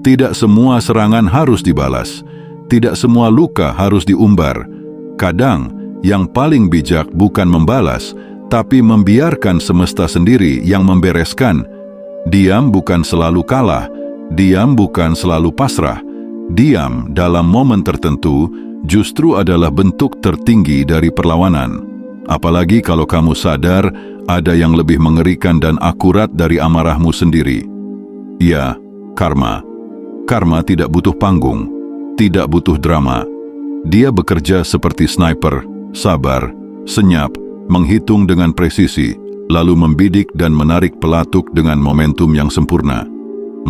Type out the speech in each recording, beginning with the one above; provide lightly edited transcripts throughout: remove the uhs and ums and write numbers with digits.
Tidak semua serangan harus dibalas. Tidak semua luka harus diumbar. Kadang, yang paling bijak bukan membalas, tapi membiarkan semesta sendiri yang membereskan. Diam bukan selalu kalah. Diam bukan selalu pasrah. Diam dalam momen tertentu justru adalah bentuk tertinggi dari perlawanan. Apalagi kalau kamu sadar ada yang lebih mengerikan dan akurat dari amarahmu sendiri. Ya, karma. Karma tidak butuh panggung, tidak butuh drama. Dia bekerja seperti sniper, sabar, senyap, menghitung dengan presisi, lalu membidik dan menarik pelatuk dengan momentum yang sempurna.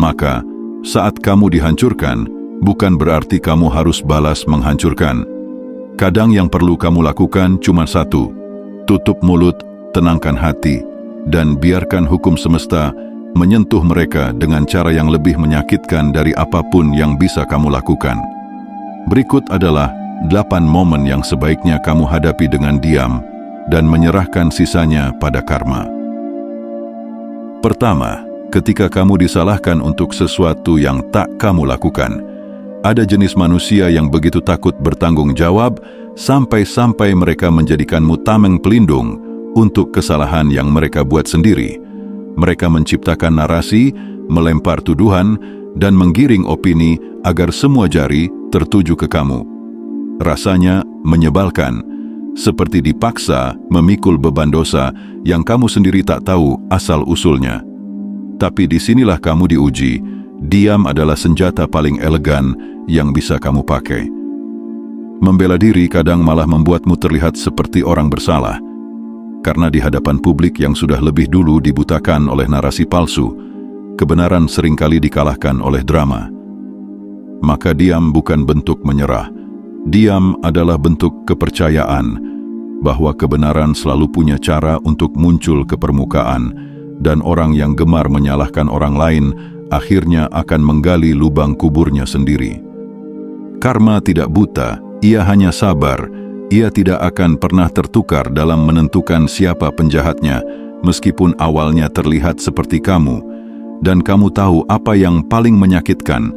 Maka, saat kamu dihancurkan, bukan berarti kamu harus balas menghancurkan. Kadang yang perlu kamu lakukan cuma satu: tutup mulut, tenangkan hati, dan biarkan hukum semesta menyentuh mereka dengan cara yang lebih menyakitkan dari apapun yang bisa kamu lakukan. Berikut adalah 8 momen yang sebaiknya kamu hadapi dengan diam dan menyerahkan sisanya pada karma. Pertama, ketika kamu disalahkan untuk sesuatu yang tak kamu lakukan. Ada jenis manusia yang begitu takut bertanggung jawab sampai-sampai mereka menjadikanmu tameng pelindung untuk kesalahan yang mereka buat sendiri. Mereka menciptakan narasi, melempar tuduhan, dan menggiring opini agar semua jari tertuju ke kamu. Rasanya menyebalkan, seperti dipaksa memikul beban dosa yang kamu sendiri tak tahu asal-usulnya. Tapi disinilah kamu diuji. Diam adalah senjata paling elegan yang bisa kamu pakai. Membela diri kadang malah membuatmu terlihat seperti orang bersalah. Karena di hadapan publik yang sudah lebih dulu dibutakan oleh narasi palsu, kebenaran seringkali dikalahkan oleh drama. Maka diam bukan bentuk menyerah. Diam adalah bentuk kepercayaan bahwa kebenaran selalu punya cara untuk muncul ke permukaan, dan orang yang gemar menyalahkan orang lain akhirnya akan menggali lubang kuburnya sendiri. Karma tidak buta, ia hanya sabar. Ia tidak akan pernah tertukar dalam menentukan siapa penjahatnya, meskipun awalnya terlihat seperti kamu. Dan kamu tahu apa yang paling menyakitkan,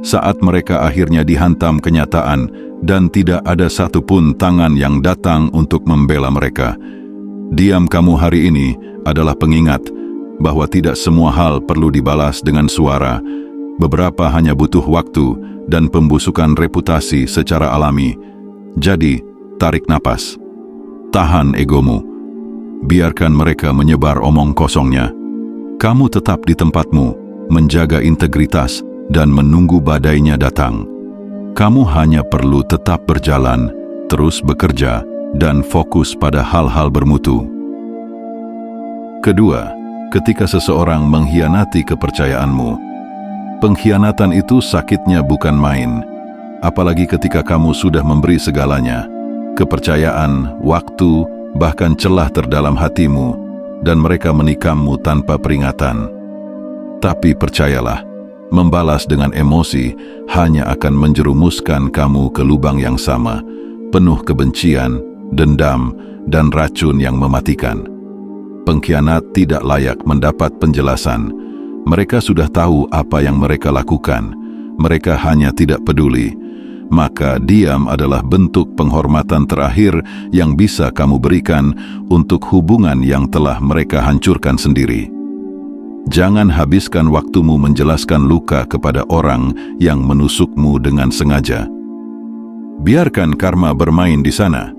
saat mereka akhirnya dihantam kenyataan dan tidak ada satupun tangan yang datang untuk membela mereka. Diam kamu hari ini adalah pengingat bahwa tidak semua hal perlu dibalas dengan suara. Beberapa hanya butuh waktu dan pembusukan reputasi secara alami. Jadi, tarik napas, tahan egomu, biarkan mereka menyebar omong kosongnya. Kamu tetap di tempatmu, menjaga integritas dan menunggu badainya datang. Kamu hanya perlu tetap berjalan, terus bekerja, dan fokus pada hal-hal bermutu. Kedua, ketika seseorang mengkhianati kepercayaanmu. Pengkhianatan itu sakitnya bukan main, apalagi ketika kamu sudah memberi segalanya. Kepercayaan, waktu, bahkan celah terdalam hatimu, dan mereka menikammu tanpa peringatan. Tapi percayalah, membalas dengan emosi hanya akan menjerumuskan kamu ke lubang yang sama, penuh kebencian, dendam, dan racun yang mematikan. Pengkhianat tidak layak mendapat penjelasan. Mereka sudah tahu apa yang mereka lakukan. Mereka hanya tidak peduli. Maka diam adalah bentuk penghormatan terakhir yang bisa kamu berikan untuk hubungan yang telah mereka hancurkan sendiri. Jangan habiskan waktumu menjelaskan luka kepada orang yang menusukmu dengan sengaja. Biarkan karma bermain di sana.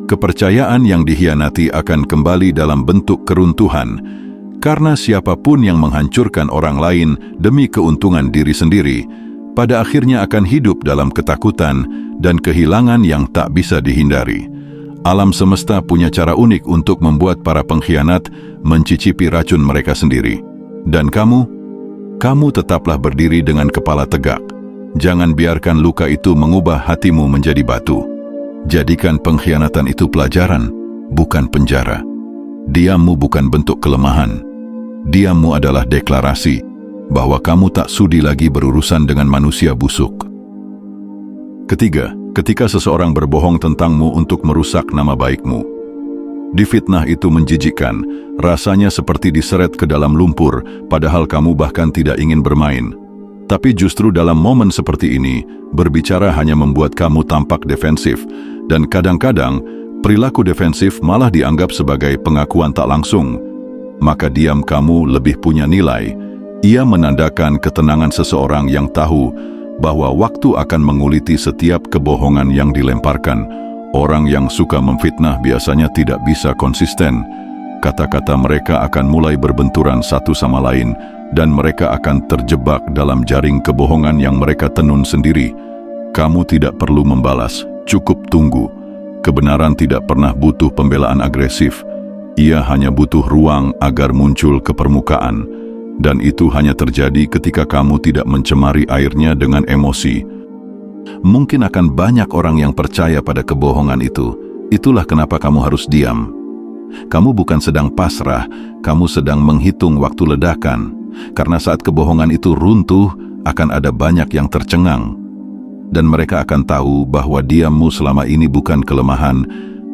Kepercayaan yang dikhianati akan kembali dalam bentuk keruntuhan, karena siapapun yang menghancurkan orang lain demi keuntungan diri sendiri, pada akhirnya akan hidup dalam ketakutan dan kehilangan yang tak bisa dihindari. Alam semesta punya cara unik untuk membuat para pengkhianat mencicipi racun mereka sendiri. Dan kamu tetaplah berdiri dengan kepala tegak. Jangan biarkan luka itu mengubah hatimu menjadi batu. Jadikan pengkhianatan itu pelajaran, bukan penjara. Diammu bukan bentuk kelemahan. Diammu adalah deklarasi bahwa kamu tak sudi lagi berurusan dengan manusia busuk. Ketiga, ketika seseorang berbohong tentangmu untuk merusak nama baikmu. Difitnah itu menjijikkan, rasanya seperti diseret ke dalam lumpur, padahal kamu bahkan tidak ingin bermain. Tapi justru dalam momen seperti ini, berbicara hanya membuat kamu tampak defensif, dan kadang-kadang perilaku defensif malah dianggap sebagai pengakuan tak langsung. Maka diam kamu lebih punya nilai. Ia menandakan ketenangan seseorang yang tahu bahwa waktu akan menguliti setiap kebohongan yang dilemparkan. Orang yang suka memfitnah biasanya tidak bisa konsisten. Kata-kata mereka akan mulai berbenturan satu sama lain, dan mereka akan terjebak dalam jaring kebohongan yang mereka tenun sendiri. Kamu tidak perlu membalas, cukup tunggu. Kebenaran tidak pernah butuh pembelaan agresif. Ia hanya butuh ruang agar muncul ke permukaan. Dan itu hanya terjadi ketika kamu tidak mencemari airnya dengan emosi. Mungkin akan banyak orang yang percaya pada kebohongan itu. Itulah kenapa kamu harus diam. Kamu bukan sedang pasrah, kamu sedang menghitung waktu ledakan. Karena saat kebohongan itu runtuh, akan ada banyak yang tercengang. Dan mereka akan tahu bahwa diammu selama ini bukan kelemahan,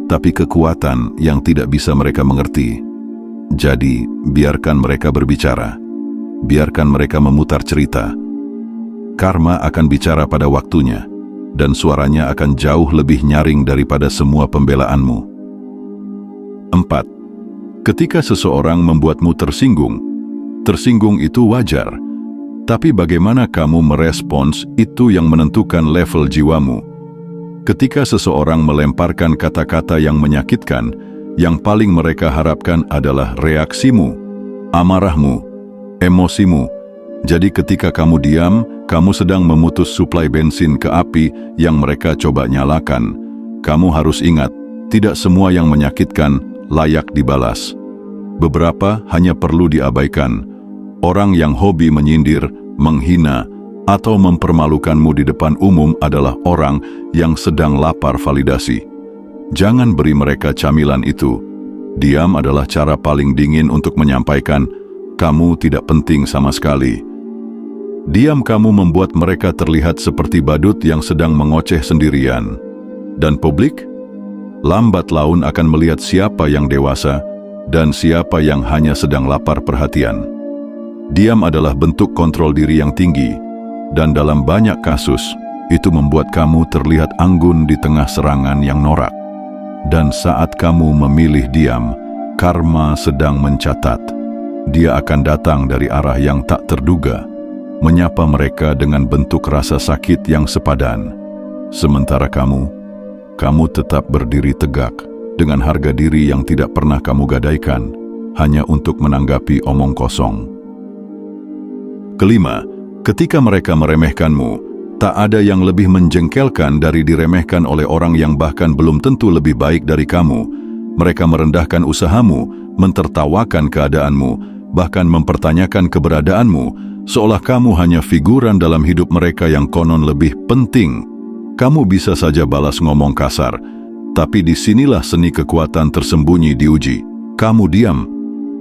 tapi kekuatan yang tidak bisa mereka mengerti. Jadi, biarkan mereka berbicara. Biarkan mereka memutar cerita. Karma akan bicara pada waktunya, dan suaranya akan jauh lebih nyaring daripada semua pembelaanmu. 4. Ketika seseorang membuatmu tersinggung, tersinggung itu wajar. Tapi bagaimana kamu merespons itu yang menentukan level jiwamu. Ketika seseorang melemparkan kata-kata yang menyakitkan, yang paling mereka harapkan adalah reaksimu, amarahmu, emosimu. Jadi ketika kamu diam, kamu sedang memutus suplai bensin ke api yang mereka coba nyalakan. Kamu harus ingat, tidak semua yang menyakitkan layak dibalas. Beberapa hanya perlu diabaikan. Orang yang hobi menyindir, menghina, atau mempermalukanmu di depan umum adalah orang yang sedang lapar validasi. Jangan beri mereka camilan itu. Diam adalah cara paling dingin untuk menyampaikan, kamu tidak penting sama sekali. Diam kamu membuat mereka terlihat seperti badut yang sedang mengoceh sendirian. Dan publik, lambat laun akan melihat siapa yang dewasa dan siapa yang hanya sedang lapar perhatian. Diam adalah bentuk kontrol diri yang tinggi, dan dalam banyak kasus, itu membuat kamu terlihat anggun di tengah serangan yang norak. Dan saat kamu memilih diam, karma sedang mencatat. Dia akan datang dari arah yang tak terduga, menyapa mereka dengan bentuk rasa sakit yang sepadan. Sementara kamu tetap berdiri tegak dengan harga diri yang tidak pernah kamu gadaikan, hanya untuk menanggapi omong kosong. 5. Ketika mereka meremehkanmu, tak ada yang lebih menjengkelkan dari diremehkan oleh orang yang bahkan belum tentu lebih baik dari kamu. Mereka merendahkan usahamu, mentertawakan keadaanmu, bahkan mempertanyakan keberadaanmu, seolah kamu hanya figuran dalam hidup mereka yang konon lebih penting. Kamu bisa saja balas ngomong kasar, tapi disinilah seni kekuatan tersembunyi diuji. Kamu diam,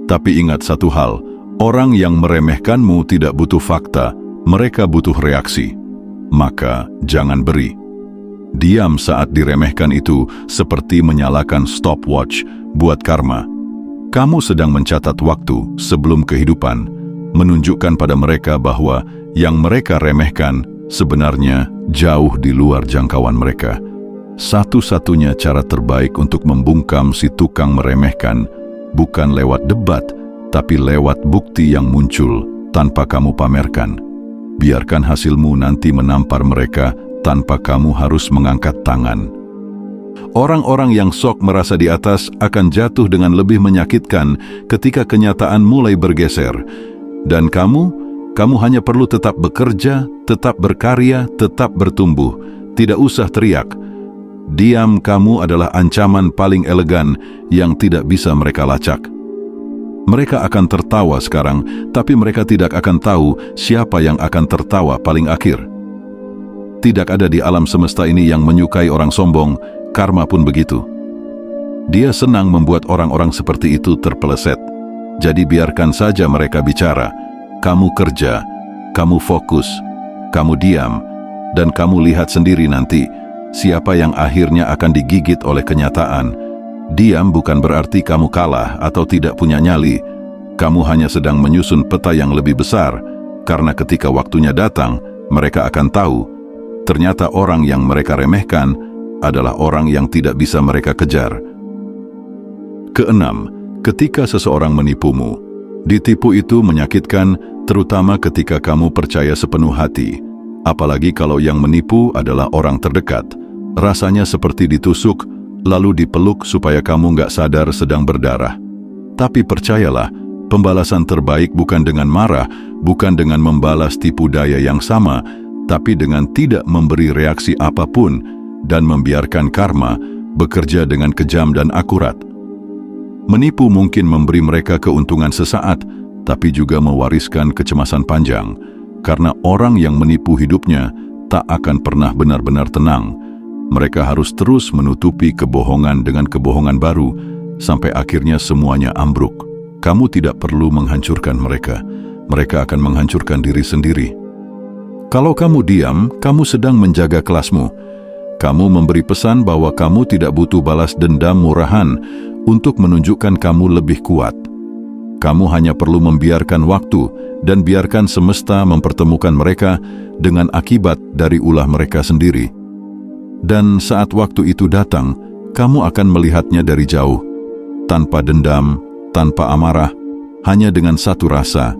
tapi ingat satu hal, orang yang meremehkanmu tidak butuh fakta, mereka butuh reaksi. Maka jangan beri. Diam saat diremehkan itu seperti menyalakan stopwatch buat karma. Kamu sedang mencatat waktu sebelum kehidupan, menunjukkan pada mereka bahwa yang mereka remehkan sebenarnya jauh di luar jangkauan mereka. Satu-satunya cara terbaik untuk membungkam si tukang meremehkan bukan lewat debat, tapi lewat bukti yang muncul tanpa kamu pamerkan. Biarkan hasilmu nanti menampar mereka tanpa kamu harus mengangkat tangan. Orang-orang yang sok merasa di atas akan jatuh dengan lebih menyakitkan ketika kenyataan mulai bergeser. Dan kamu hanya perlu tetap bekerja, tetap berkarya, tetap bertumbuh. Tidak usah teriak. Diam kamu adalah ancaman paling elegan yang tidak bisa mereka lacak. Mereka akan tertawa sekarang, tapi mereka tidak akan tahu siapa yang akan tertawa paling akhir. Tidak ada di alam semesta ini yang menyukai orang sombong, karma pun begitu. Dia senang membuat orang-orang seperti itu terpeleset. Jadi biarkan saja mereka bicara. Kamu kerja, kamu fokus, kamu diam, dan kamu lihat sendiri nanti siapa yang akhirnya akan digigit oleh kenyataan. Diam bukan berarti kamu kalah atau tidak punya nyali. Kamu hanya sedang menyusun peta yang lebih besar. Karena ketika waktunya datang, mereka akan tahu, ternyata orang yang mereka remehkan adalah orang yang tidak bisa mereka kejar. Keenam, ketika seseorang menipumu, ditipu itu menyakitkan, terutama ketika kamu percaya sepenuh hati. Apalagi kalau yang menipu adalah orang terdekat. Rasanya seperti ditusuk, lalu dipeluk supaya kamu nggak sadar sedang berdarah. Tapi percayalah, pembalasan terbaik bukan dengan marah, bukan dengan membalas tipu daya yang sama, tapi dengan tidak memberi reaksi apapun dan membiarkan karma bekerja dengan kejam dan akurat. Menipu mungkin memberi mereka keuntungan sesaat, tapi juga mewariskan kecemasan panjang, karena orang yang menipu hidupnya tak akan pernah benar-benar tenang. Mereka harus terus menutupi kebohongan dengan kebohongan baru, sampai akhirnya semuanya ambruk. Kamu tidak perlu menghancurkan mereka. Mereka akan menghancurkan diri sendiri. Kalau kamu diam, kamu sedang menjaga kelasmu. Kamu memberi pesan bahwa kamu tidak butuh balas dendam murahan untuk menunjukkan kamu lebih kuat. Kamu hanya perlu membiarkan waktu dan biarkan semesta mempertemukan mereka dengan akibat dari ulah mereka sendiri. Dan saat waktu itu datang, kamu akan melihatnya dari jauh, tanpa dendam, tanpa amarah, hanya dengan satu rasa,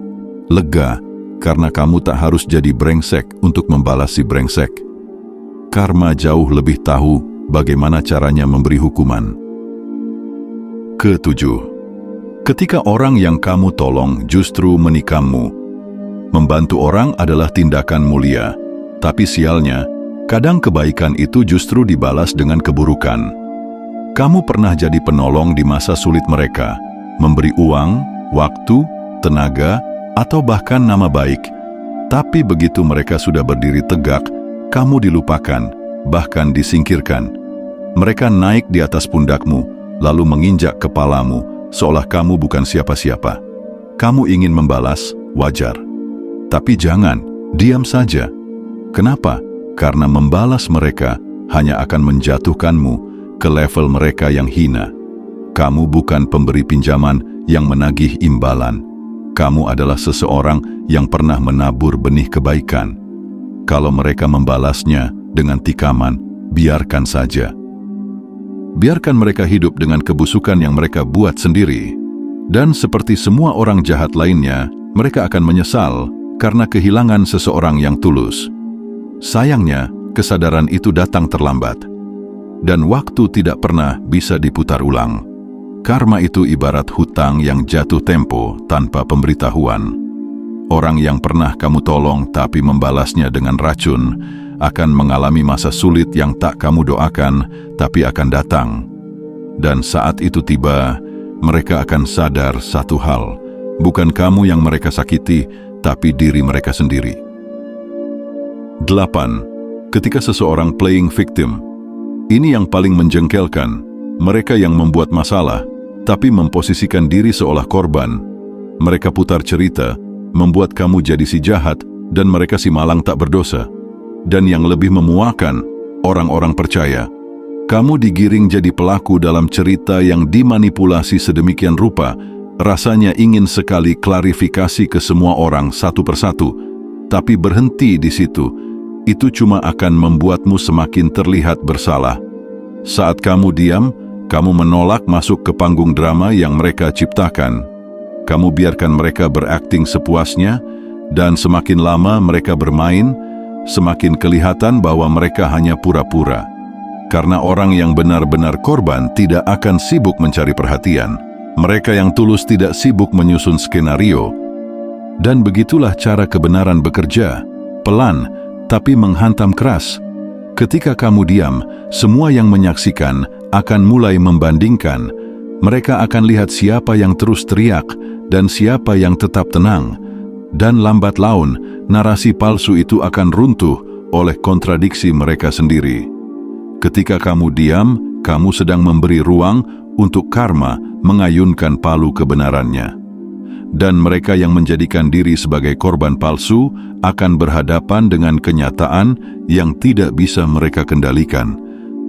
lega, karena kamu tak harus jadi brengsek untuk membalas si brengsek. Karma jauh lebih tahu bagaimana caranya memberi hukuman. Ketujuh, ketika orang yang kamu tolong justru menikahmu. Membantu orang adalah tindakan mulia, tapi sialnya, kadang kebaikan itu justru dibalas dengan keburukan. Kamu pernah jadi penolong di masa sulit mereka, memberi uang, waktu, tenaga, atau bahkan nama baik. Tapi begitu mereka sudah berdiri tegak, kamu dilupakan, bahkan disingkirkan. Mereka naik di atas pundakmu, lalu menginjak kepalamu, seolah kamu bukan siapa-siapa. Kamu ingin membalas, wajar. Tapi jangan, diam saja. Kenapa? Karena membalas mereka hanya akan menjatuhkanmu ke level mereka yang hina. Kamu bukan pemberi pinjaman yang menagih imbalan. Kamu adalah seseorang yang pernah menabur benih kebaikan. Kalau mereka membalasnya dengan tikaman, biarkan saja. Biarkan mereka hidup dengan kebusukan yang mereka buat sendiri. Dan seperti semua orang jahat lainnya, mereka akan menyesal karena kehilangan seseorang yang tulus. Sayangnya, kesadaran itu datang terlambat. Dan waktu tidak pernah bisa diputar ulang. Karma itu ibarat hutang yang jatuh tempo tanpa pemberitahuan. Orang yang pernah kamu tolong tapi membalasnya dengan racun akan mengalami masa sulit yang tak kamu doakan tapi akan datang. Dan saat itu tiba, mereka akan sadar satu hal, bukan kamu yang mereka sakiti, tapi diri mereka sendiri. 8. Ketika seseorang playing victim. Ini yang paling menjengkelkan. Mereka yang membuat masalah, tapi memposisikan diri seolah korban. Mereka putar cerita, membuat kamu jadi si jahat, dan mereka si malang tak berdosa. Dan yang lebih memuakan, orang-orang percaya. Kamu digiring jadi pelaku dalam cerita yang dimanipulasi sedemikian rupa, rasanya ingin sekali klarifikasi ke semua orang satu persatu, tapi berhenti di situ. Itu cuma akan membuatmu semakin terlihat bersalah. Saat kamu diam, kamu menolak masuk ke panggung drama yang mereka ciptakan. Kamu biarkan mereka berakting sepuasnya, dan semakin lama mereka bermain, semakin kelihatan bahwa mereka hanya pura-pura. Karena orang yang benar-benar korban tidak akan sibuk mencari perhatian. Mereka yang tulus tidak sibuk menyusun skenario. Dan begitulah cara kebenaran bekerja, pelan, tapi menghantam keras. Ketika kamu diam, semua yang menyaksikan akan mulai membandingkan. Mereka akan lihat siapa yang terus teriak dan siapa yang tetap tenang. Dan lambat laun, narasi palsu itu akan runtuh oleh kontradiksi mereka sendiri. Ketika kamu diam, kamu sedang memberi ruang untuk karma mengayunkan palu kebenarannya. Dan mereka yang menjadikan diri sebagai korban palsu akan berhadapan dengan kenyataan yang tidak bisa mereka kendalikan.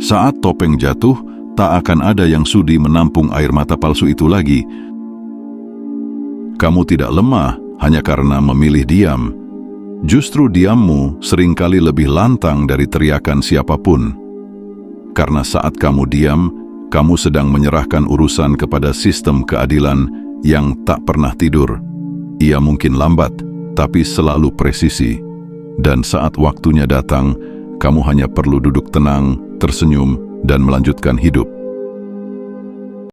Saat topeng jatuh, tak akan ada yang sudi menampung air mata palsu itu lagi. Kamu tidak lemah hanya karena memilih diam. Justru diammu seringkali lebih lantang dari teriakan siapapun. Karena saat kamu diam, kamu sedang menyerahkan urusan kepada sistem keadilan yang tak pernah tidur. Ia mungkin lambat, tapi selalu presisi. Dan saat waktunya datang, kamu hanya perlu duduk tenang, tersenyum, dan melanjutkan hidup.